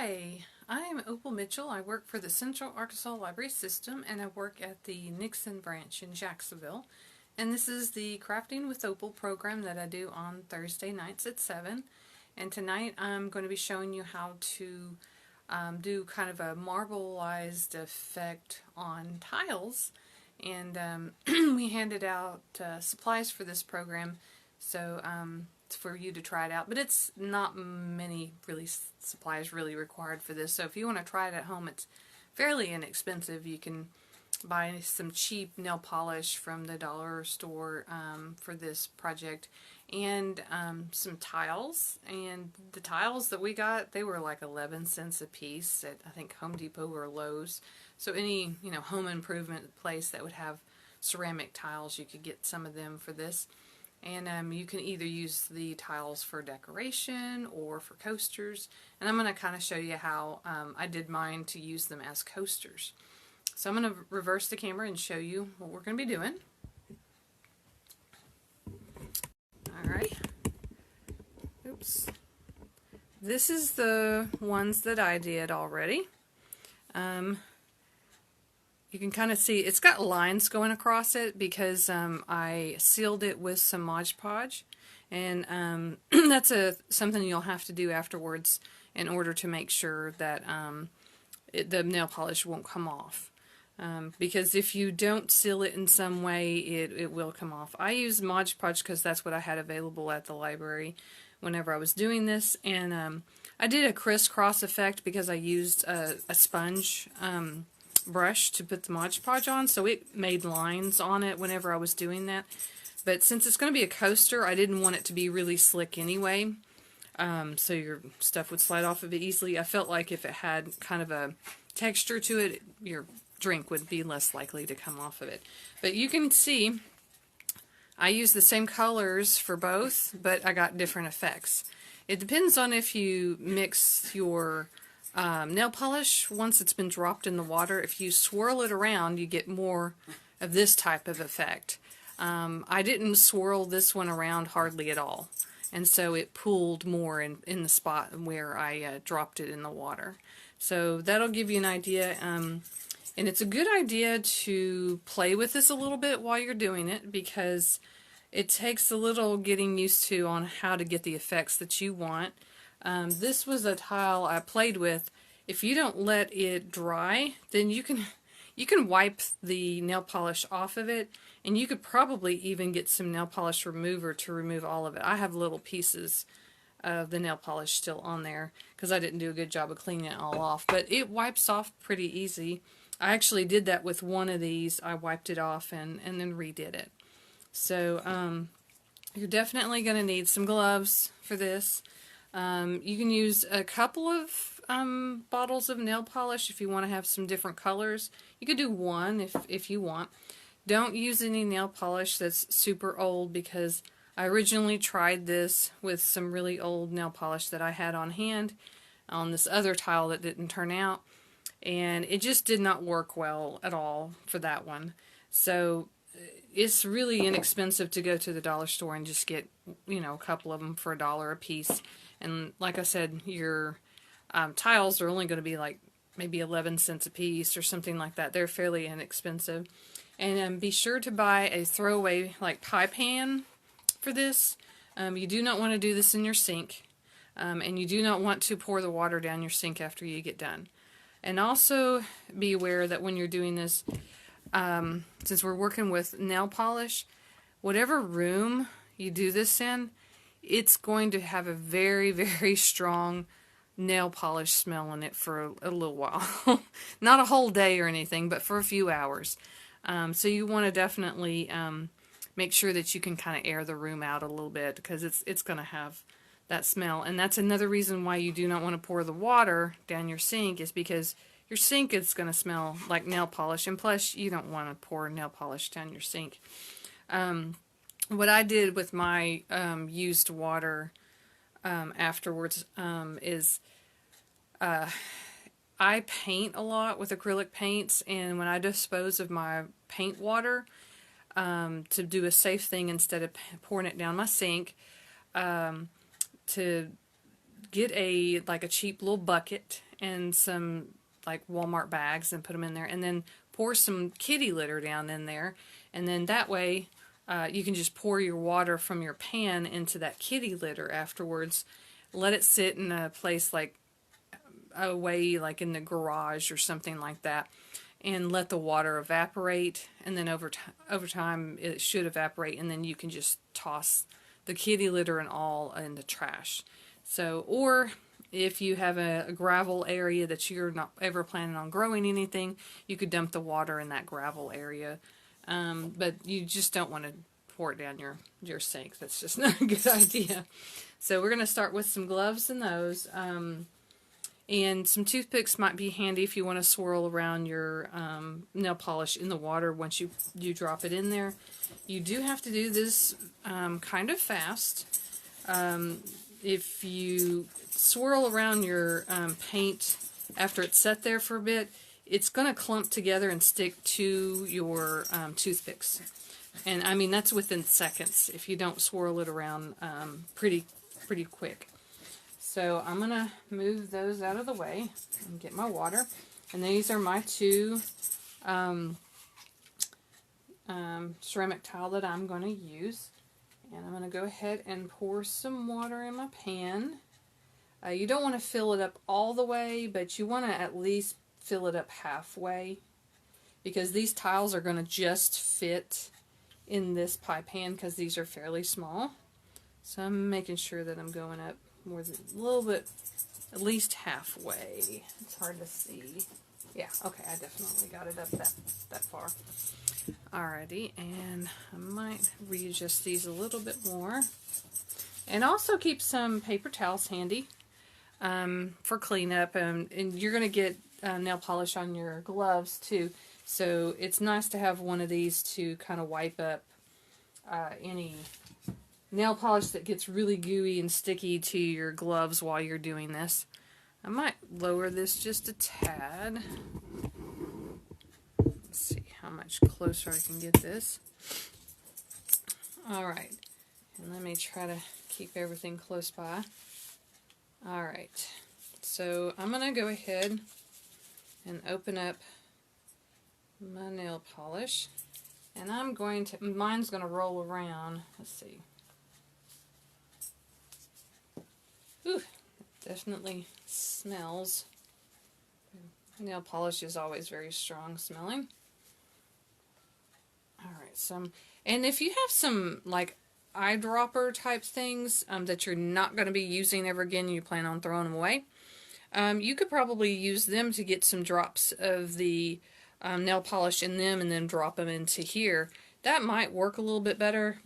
Hi, I'm Opal Mitchell. I work for the Central Arkansas Library System and I work at the Nixon branch in Jacksonville. And this is the Crafting with Opal program that I do on Thursday nights at 7. And tonight I'm going to be showing you how to do kind of a marbleized effect on tiles. And we handed out supplies for this program, so for you to try it out, but it's not many supplies really required for this. So if you want to try it at home, it's fairly inexpensive. You can buy some cheap nail polish from the dollar store for this project, and some tiles. And the tiles that we got, they were like 11 cents a piece at I think Home Depot or Lowe's. So any home improvement place that would have ceramic tiles, you could get some of them for this. And you can either use the tiles for decoration or for coasters. And I'm going to kind of show you how I did mine to use them as coasters. So I'm going to reverse the camera and show you what we're going to be doing. Alright. Oops. This is the ones that I did already. You can kind of see it's got lines going across it because I sealed it with some Mod Podge, and that's something you'll have to do afterwards in order to make sure that the nail polish won't come off. Because if you don't seal it in some way, it will come off. I used Mod Podge because that's what I had available at the library whenever I was doing this, and I did a crisscross effect because I used a sponge brush to put the Mod Podge on, so it made lines on it whenever I was doing that. But since it's going to be a coaster, I didn't want it to be really slick anyway, so your stuff would slide off of it easily. I felt like if it had kind of a texture to it, your drink would be less likely to come off of it. But you can see I use the same colors for both, but I got different effects. It depends on if you mix your nail polish once it's been dropped in the water. If you swirl it around, you get more of this type of effect. I didn't swirl this one around hardly at all, and so it pooled more in the spot where I dropped it in the water. So that'll give you an idea, and it's a good idea to play with this a little bit while you're doing it, because it takes a little getting used to on how to get the effects that you want. This was a tile I played with. If you don't let it dry, then you can wipe the nail polish off of it, and you could probably even get some nail polish remover to remove all of it. I have little pieces of the nail polish still on there because I didn't do a good job of cleaning it all off, but it wipes off pretty easy. I actually did that with one of these. I wiped it off and then redid it. So you're definitely going to need some gloves for this. You can use a couple of bottles of nail polish if you want to have some different colors. You could do one if you want. Don't use any nail polish that's super old, because I originally tried this with some really old nail polish that I had on hand on this other tile that didn't turn out, and it just did not work well at all for that one. So it's really inexpensive to go to the dollar store and just get a couple of them for $1 a piece. And like I said, your tiles are only going to be like maybe 11 cents a piece or something like that. They're fairly inexpensive. And be sure to buy a throwaway like pie pan for this. You do not want to do this in your sink, and you do not want to pour the water down your sink after you get done. And also be aware that when you're doing this, since we're working with nail polish, whatever room you do this in, it's going to have a very, very strong nail polish smell in it for a little while. Not a whole day or anything, but for a few hours. So you want to definitely make sure that you can kind of air the room out a little bit, because it's going to have that smell. And that's another reason why you do not want to pour the water down your sink, is because your sink is going to smell like nail polish, and plus you don't want to pour nail polish down your sink. What I did with my used water afterwards is I paint a lot with acrylic paints, and when I dispose of my paint water, to do a safe thing instead of pouring it down my sink, to get a cheap little bucket and some like Walmart bags and put them in there, and then pour some kitty litter down in there, and then that way you can just pour your water from your pan into that kitty litter afterwards. Let it sit in a place like away, like in the garage or something like that, and let the water evaporate, and then over time it should evaporate, and then you can just toss the kitty litter and all in the trash. So, or if you have a gravel area that you're not ever planning on growing anything, you could dump the water in that gravel area. But you just don't want to pour it down your sink. That's just not a good idea. So we're going to start with some gloves and those. And some toothpicks might be handy if you want to swirl around your nail polish in the water once you drop it in there. You do have to do this kind of fast. If you swirl around your paint after it's set there for a bit, it's going to clump together and stick to your toothpicks. And I mean, that's within seconds if you don't swirl it around pretty quick. So I'm going to move those out of the way and get my water. And these are my two ceramic tile that I'm going to use. And I'm going to go ahead and pour some water in my pan. You don't want to fill it up all the way, but you want to at least fill it up halfway, because these tiles are going to just fit in this pie pan because these are fairly small. So I'm making sure that I'm going up more than a little bit, at least halfway. It's hard to see. Yeah, okay, I definitely got it up that far. Alrighty, and I might readjust these a little bit more. And also keep some paper towels handy for cleanup. And you're going to get nail polish on your gloves too. So it's nice to have one of these to kind of wipe up any nail polish that gets really gooey and sticky to your gloves while you're doing this. I might lower this just a tad. Let's see how much closer I can get this. Alright, and let me try to keep everything close by. Alright, so I'm going to go ahead and open up my nail polish, and mine's going to roll around. Let's see. Ooh, it definitely smells. Nail polish is always very strong smelling. Alright, and if you have some like eyedropper type things that you're not going to be using ever again, you plan on throwing them away, you could probably use them to get some drops of the nail polish in them and then drop them into here. That might work a little bit better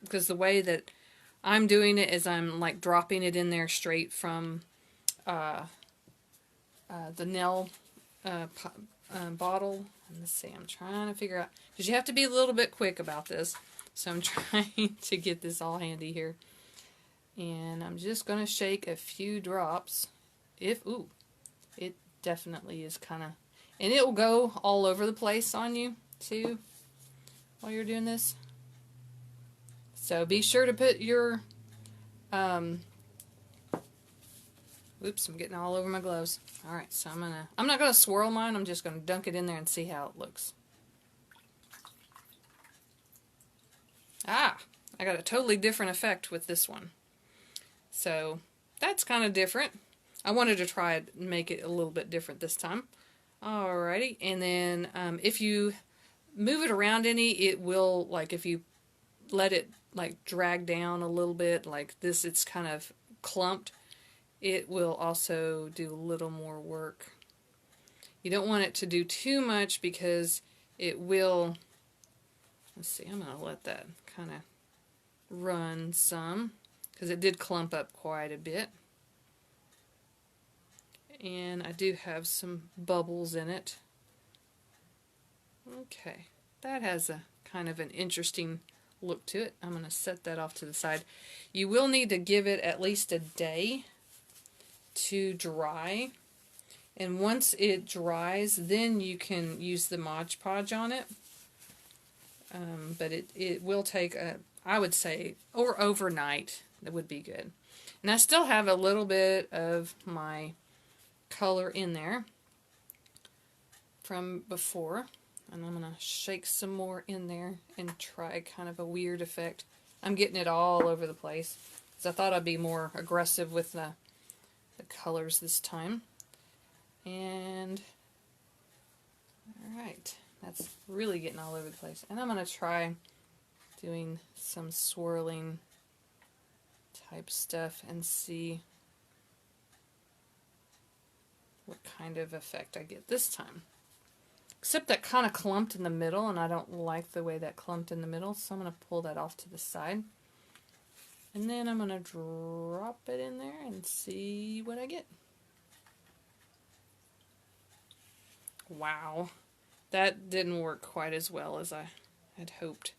because the way that I'm doing it is I'm like dropping it in there straight from the nail bottle. And let's see, I'm trying to figure out, because you have to be a little bit quick about this. So I'm trying to get this all handy here. And I'm just going to shake a few drops. Ooh, it definitely is kind of, and it will go all over the place on you too while you're doing this. So be sure to put your, oops, I'm getting all over my gloves. Alright, so I'm not going to swirl mine, I'm just going to dunk it in there and see how it looks. Ah, I got a totally different effect with this one. So that's kind of different. I wanted to try it and make it a little bit different this time. Alrighty, and then if you move it around any, it will, like if you let it like drag down a little bit, like this, it's kind of clumped, it will also do a little more work. You don't want it to do too much because it will, let's see, I'm going to let that kind of run some because it did clump up quite a bit. And I do have some bubbles in it. Okay, that has a kind of an interesting look to it. I'm going to set that off to the side. You will need to give it at least a day to dry, and once it dries then you can use the Mod Podge on it, but it will take I would say overnight. That would be good. And I still have a little bit of my color in there from before. And I'm going to shake some more in there and try kind of a weird effect. I'm getting it all over the place because I thought I'd be more aggressive with the colors this time. And alright, that's really getting all over the place. And I'm going to try doing some swirling type stuff and see what kind of effect I get this time. Except that kind of clumped in the middle, and I don't like the way that clumped in the middle, so I'm going to pull that off to the side. And then I'm going to drop it in there and see what I get. Wow, that didn't work quite as well as I had hoped.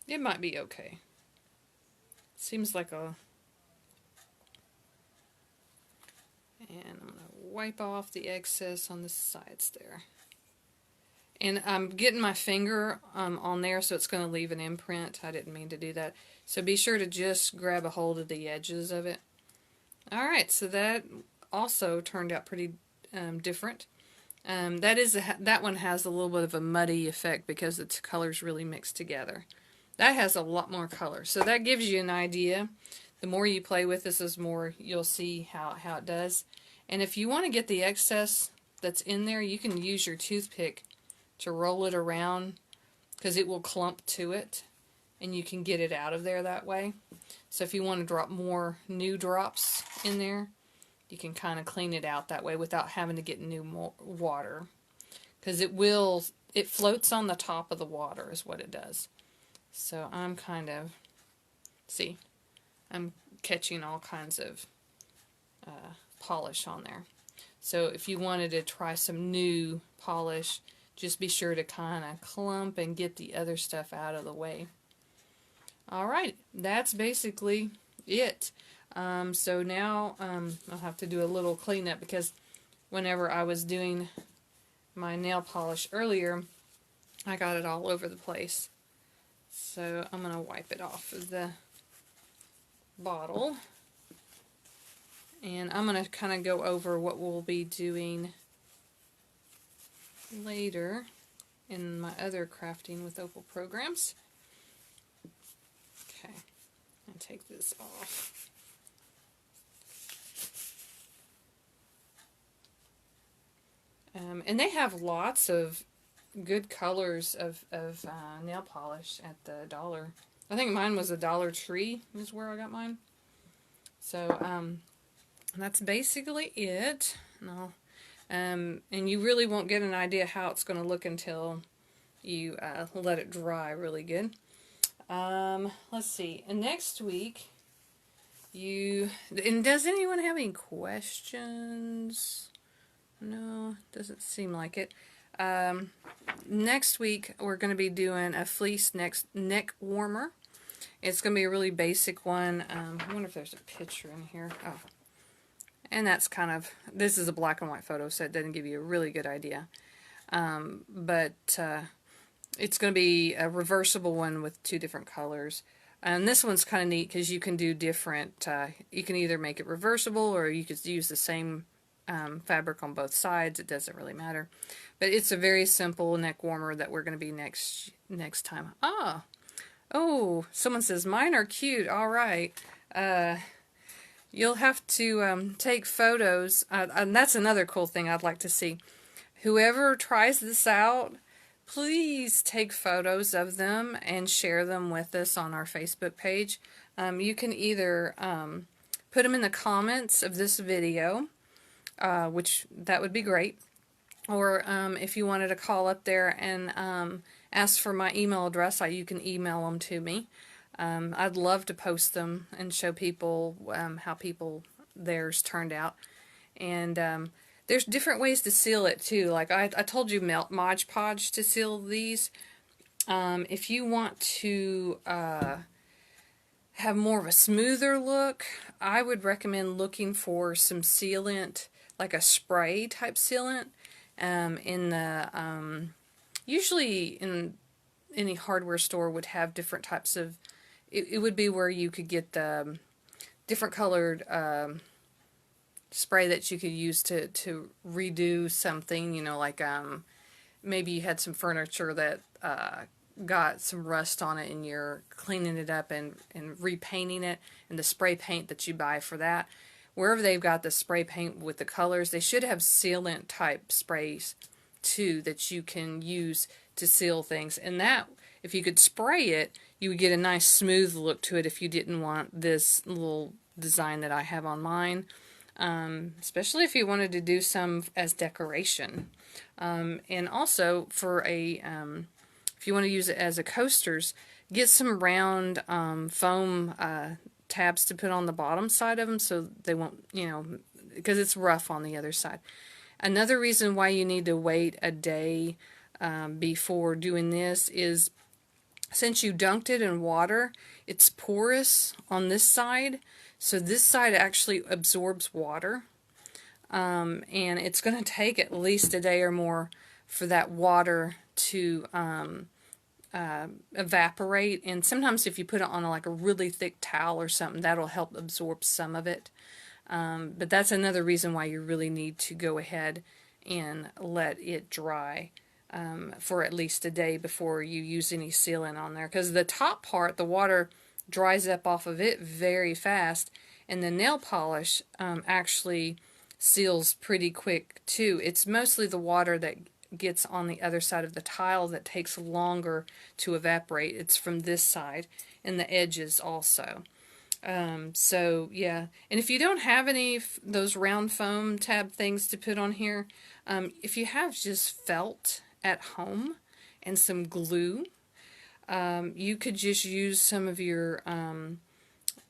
It might be okay. Seems like a... And I'm going to wipe off the excess on the sides there. And I'm getting my finger on there, so it's going to leave an imprint. I didn't mean to do that. So be sure to just grab a hold of the edges of it. Alright, so that also turned out pretty different. That one has a little bit of a muddy effect because the colors really mixed together. That has a lot more color. So that gives you an idea. The more you play with this, the more you'll see how it does. And if you want to get the excess that's in there, you can use your toothpick to roll it around because it will clump to it and you can get it out of there that way. So if you want to drop more new drops in there, you can kind of clean it out that way without having to get new water, because it floats on the top of the water is what it does. So I'm kind of, see, I'm catching all kinds of polish on there. So if you wanted to try some new polish, just be sure to kind of clump and get the other stuff out of the way. Alright, that's basically it. So now I'll have to do a little cleanup because whenever I was doing my nail polish earlier, I got it all over the place. So I'm going to wipe it off of the bottle. And I'm going to kind of go over what we'll be doing later in my other crafting with Opal programs. Okay, I'll take this off. And they have lots of good colors of nail polish at the dollar. I think mine was a Dollar Tree is where I got mine. So that's basically it. And you really won't get an idea how it's going to look until you let it dry really good. Let's see. And next week, does anyone have any questions? No, doesn't seem like it. Next week, we're going to be doing a fleece neck warmer. It's going to be a really basic one. I wonder if there's a picture in here. Oh. And that's kind of, this is a black and white photo, so it doesn't give you a really good idea. But it's going to be a reversible one with 2 different colors. And this one's kind of neat because you can do different, you can either make it reversible or you could use the same fabric on both sides. It doesn't really matter. But it's a very simple neck warmer that we're going to be next time. Oh, someone says, mine are cute. All right. You'll have to take photos, and that's another cool thing I'd like to see. Whoever tries this out, please take photos of them and share them with us on our Facebook page. You can either put them in the comments of this video, which that would be great, or if you wanted to call up there and ask for my email address, you can email them to me. I'd love to post them and show people how theirs turned out. And there's different ways to seal it too. Like I told you Mod Podge to seal these. If you want to have more of a smoother look, I would recommend looking for some sealant, like a spray type sealant. Usually in any hardware store would have different types of. It would be where you could get the different colored spray that you could use to redo something, you know, like maybe you had some furniture that got some rust on it and you're cleaning it up and repainting it, and the spray paint that you buy for that. Wherever they've got the spray paint with the colors, they should have sealant type sprays too that you can use to seal things. And that, if you could spray it, you would get a nice smooth look to it if you didn't want this little design that I have on mine. Especially if you wanted to do some as decoration. And also for a, if you want to use it as a coasters, get some round foam tabs to put on the bottom side of them so they won't, you know, because it's rough on the other side. Another reason why you need to wait a day before doing this is since you dunked it in water, it's porous on this side. So this side actually absorbs water. And it's going to take at least a day or more for that water to evaporate. And sometimes if you put it on like a really thick towel or something, that'll help absorb some of it. But that's another reason why you really need to go ahead and let it dry for at least a day before you use any sealant on there. Because the top part, the water dries up off of it very fast, and the nail polish actually seals pretty quick too. It's mostly the water that gets on the other side of the tile that takes longer to evaporate. It's from this side and the edges also. So yeah, and if you don't have any those round foam tab things to put on here, if you have just felt at home and some glue, you could just use some of your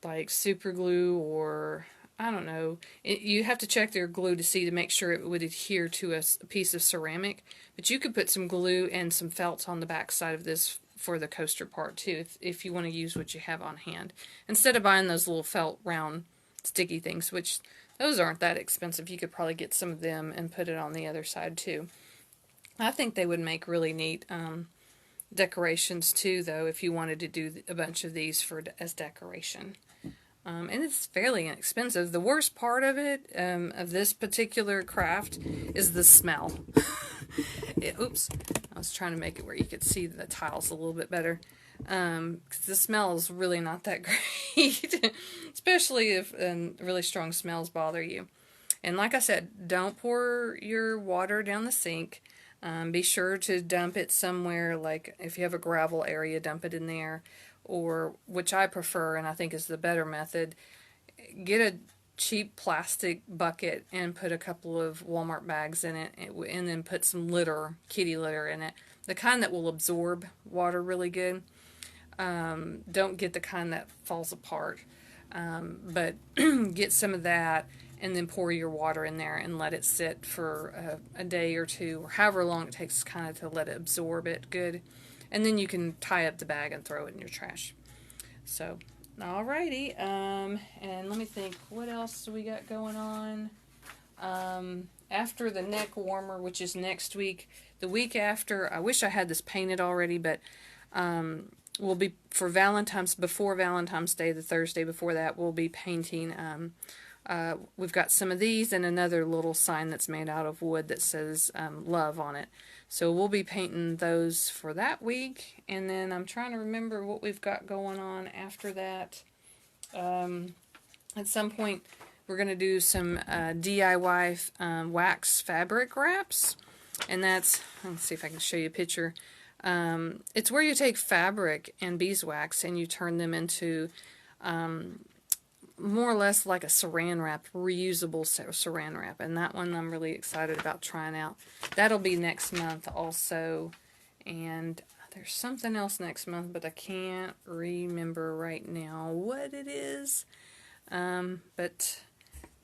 like super glue, or I don't know. You have to check their glue to see to make sure it would adhere to a piece of ceramic. But you could put some glue and some felt on the back side of this for the coaster part too, if you want to use what you have on hand. Instead of buying those little felt round sticky things, which those aren't that expensive. You could probably get some of them and put it on the other side too. I think they would make really neat decorations too, though, if you wanted to do a bunch of these for as decoration. And it's fairly inexpensive. The worst part of it, of this particular craft, is the smell. Oops, I was trying to make it where you could see the tiles a little bit better. 'Cause the smell is really not that great, especially if really strong smells bother you. And like I said, don't pour your water down the sink. Be sure to dump it somewhere, like if you have a gravel area, dump it in there. Or, which I prefer and I think is the better method, get a cheap plastic bucket and put a couple of Walmart bags in it, and then put some litter, kitty litter in it. The kind that will absorb water really good. Don't get the kind that falls apart. But get some of that and then pour your water in there and let it sit for a day or two, or however long it takes kind of to let it absorb it good. And then you can tie up the bag and throw it in your trash. So, alrighty. And let me think, what else do we got going on? After the neck warmer, which is next week, the week after, I wish I had this painted already, but we'll be, for Valentine's, before Valentine's Day, the Thursday before that, we'll be painting. We've got some of these and another little sign that's made out of wood that says love on it. So we'll be painting those for that week. And then I'm trying to remember what we've got going on after that. At some point we're going to do some DIY wax fabric wraps. And that's, let's see if I can show you a picture. It's where you take fabric and beeswax and you turn them into more or less like a saran wrap, reusable saran wrap. And that one I'm really excited about trying out. That'll be next month also. And there's something else next month, but I can't remember right now what it is. But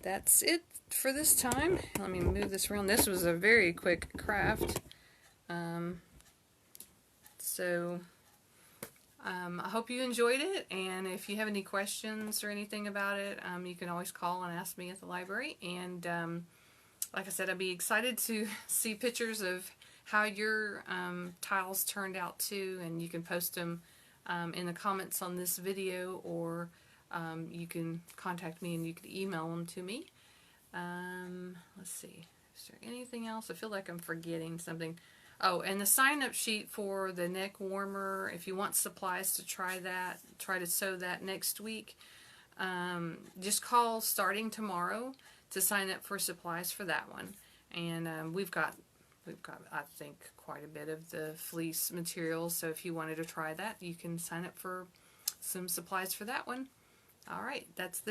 that's it for this time. Let me move this around. This was a very quick craft. I hope you enjoyed it, and if you have any questions or anything about it, you can always call and ask me at the library. And like I said, I'd be excited to see pictures of how your tiles turned out too, and you can post them in the comments on this video, or you can contact me and you can email them to me. Let's see. Is there anything else? I feel like I'm forgetting something. Oh, and the sign-up sheet for the neck warmer, if you want supplies to try that, try to sew that next week, just call starting tomorrow to sign up for supplies for that one. And we've got I think quite a bit of the fleece material, so if you wanted to try that, you can sign up for some supplies for that one. All right, that's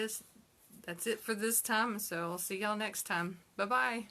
it for this time, so I'll see y'all next time. Bye bye.